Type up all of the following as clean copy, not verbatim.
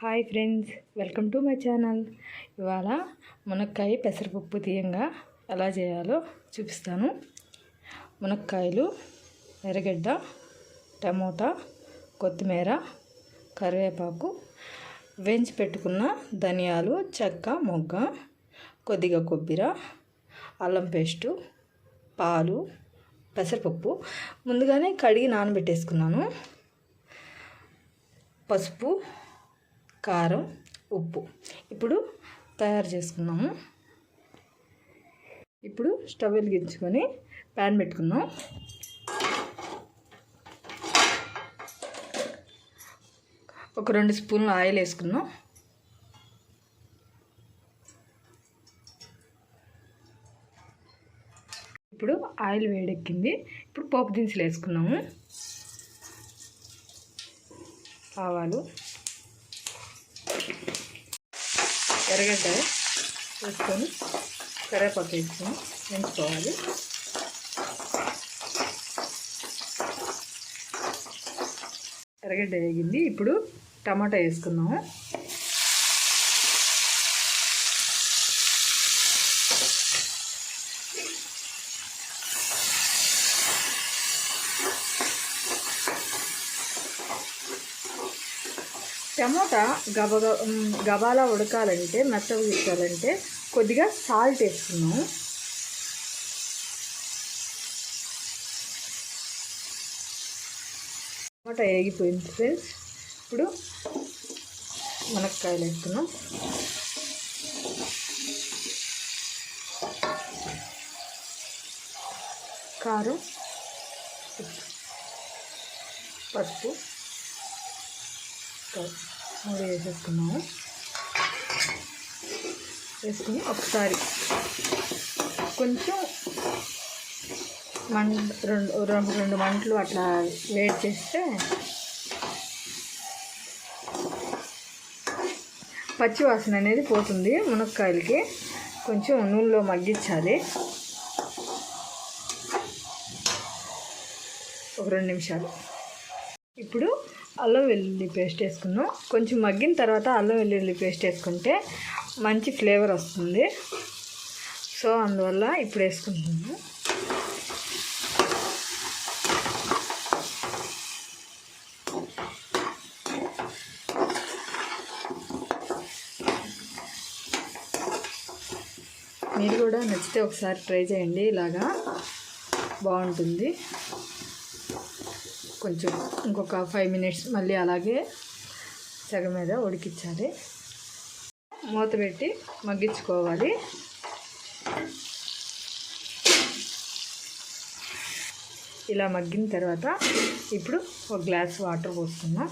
Hi friends, welcome to my channel. ఇవాళ మునక్కాయ పెసరపప్పు తీయంగా ఎలా చేయాలో చూపిస్తాను. మునక్కాయలు, ఎర్రగడ్డ, టమోటా, కొత్తిమీర, కరివేపాకు, వేయించి పెట్టుకున్న ధనియాలు, చెక్క, మొగ్గ, కొద్దిగా కొబ్బరి, అల్లం పేస్టు, పాలు, పెసరపప్పు ముందుగానే కడిగి నానబెట్టేసుకున్నాను, పసుపు, కారం, ఉప్పు. ఇప్పుడు తయారు చేసుకున్నాము. ఇప్పుడు స్టవ్ వెలిగించుకొని ప్యాన్ పెట్టుకున్నాం. ఒక 2 స్పూన్లు ఆయిల్ వేసుకున్నాం. ఇప్పుడు ఆయిల్ వేడెక్కింది. ఇప్పుడు పోపు దినుసులు వేసుకున్నాము. ఆవాలు, ఎర్రగడ్డ వేసుకొని కరివేపాకు వేసుకొని వేయించుకోవాలి. ఎర్రగడ్డ వేగింది. ఇప్పుడు టమాటా వేసుకున్నాము. టమోటా గబాలా ఉడకాలంటే, మెత్తగా ఉడకాలంటే కొద్దిగా సాల్ట్ వేసుకున్నాము. టమాటా వేగిపోయింది ఫ్రెండ్స్. ఇప్పుడు మునక్కాయలు వేసుకున్నాం. కారం, పసుపు, 3 వేసేసుకున్నాము. వేసుకుని ఒకసారి కొంచెం రెండు మంటలు అట్లా వేడి చేస్తే పచ్చి వాసన అనేది పోతుంది. మునక్కాయలకి కొంచెం నూనెలో మగ్గించాలి. ఒక 2 నిమిషాలు. ఇప్పుడు అల్లం వెల్లుల్లి పేస్ట్ వేసుకున్నాం. కొంచెం మగ్గిన తర్వాత అల్లం వెల్లుల్లి పేస్ట్ వేసుకుంటే మంచి ఫ్లేవర్ వస్తుంది. సో అందువల్ల ఇప్పుడు వేసుకుంటున్నాము. మీరు కూడా నచ్చితే ఒకసారి ట్రై చేయండి. ఇలాగా బాగుంటుంది. కొంచెం ఇంకొక 5 మినిట్స్ మళ్ళీ అలాగే సెగ మీద ఉడికించాలి. మూత పెట్టి మగ్గించుకోవాలి. ఇలా మగ్గిన తర్వాత ఇప్పుడు ఒక గ్లాస్ వాటర్ పోసుకుందాం.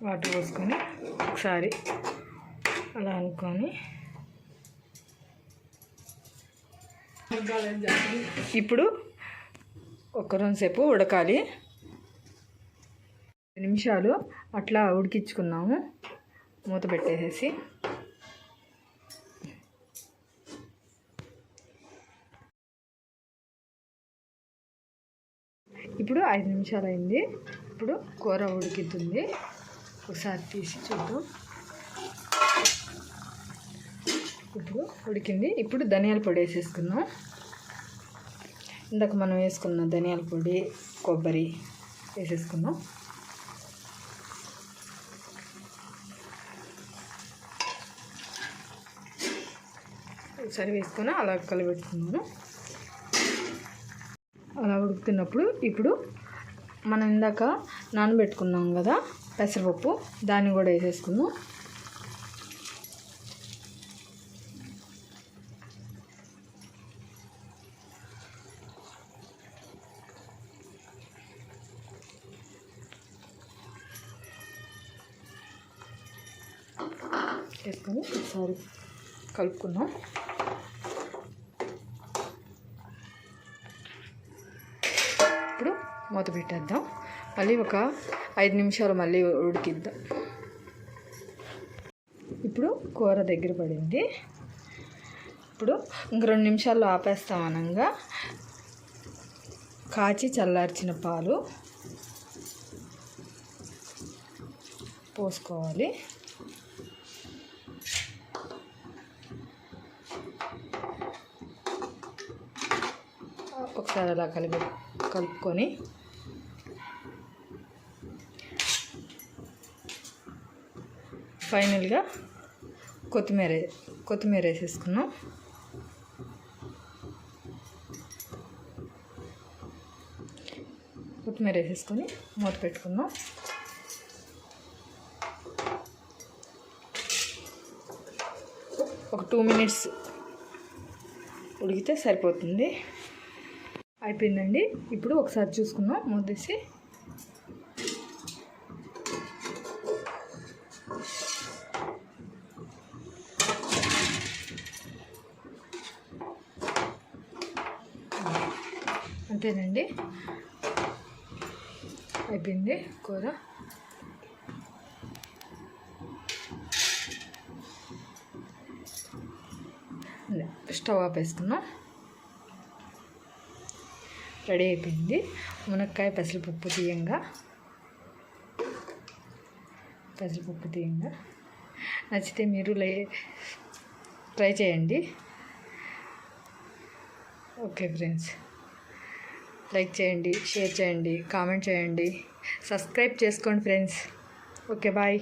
వాటర్ పోసుకొని ఒకసారి అలా అనుకొని ఇప్పుడు ఒక 2 సేపు ఉడకాలి. 2 నిమిషాలు అట్లా ఉడికించుకున్నాము. మూత పెట్టేసేసి ఇప్పుడు 5 నిమిషాలు అయింది. ఇప్పుడు కూర ఉడుకుతుంది. ఒకసారి తీసి చూద్దాం. ఇప్పుడు ఉడికింది. ఇప్పుడు ధనియాల పొడి వేసేసుకుందాం. ఇందాక మనం వేసుకున్న ధనియాల పొడి, కొబ్బరి వేసేసుకుందాం. ఒకసారి వేసుకొని అలా కలిపెట్టుకున్నాను. అలా ఉడుకుతున్నప్పుడు ఇప్పుడు మనం ఇందాక నానబెట్టుకున్నాం కదా పెసరపప్పు, దాన్ని కూడా వేసేసుకుందాం. వేసుకొని ఒకసారి కలుపుకుందాం. ఇప్పుడు మూత పెట్టేద్దాం. మళ్ళీ ఒక 5 నిమిషాలు మళ్ళీ ఉడికిద్దాం. ఇప్పుడు కూర దగ్గర పడింది. ఇప్పుడు ఇంక 2 నిమిషాల్లో ఆపేస్తాం. అనంగా కాచి చల్లార్చిన పాలు పోసుకోవాలి. ఒకసారి అలా కలుపుకొని ఫైనల్గా కొత్తిమీర వేసేసుకున్నాం. కొత్తిమీర వేసేసుకొని మూత పెట్టుకుందాం. ఒక 2 minutes ఉడికితే సరిపోతుంది. అయిపోయిందండి. ఇప్పుడు ఒకసారి చూసుకుందాం మూతేసి. అంతేనండి, అయిపోయింది కూర. స్టవ్ ఆపేసుకున్నాం. రెడీ అయిపోయింది మునక్కాయ పెసరపప్పు తీయంగా. నచ్చితే మీరు ట్రై చేయండి. ఓకే ఫ్రెండ్స్, లైక్ చేయండి, షేర్ చేయండి, కామెంట్ చేయండి, సబ్స్క్రైబ్ చేసుకోండి ఫ్రెండ్స్. Okay bye.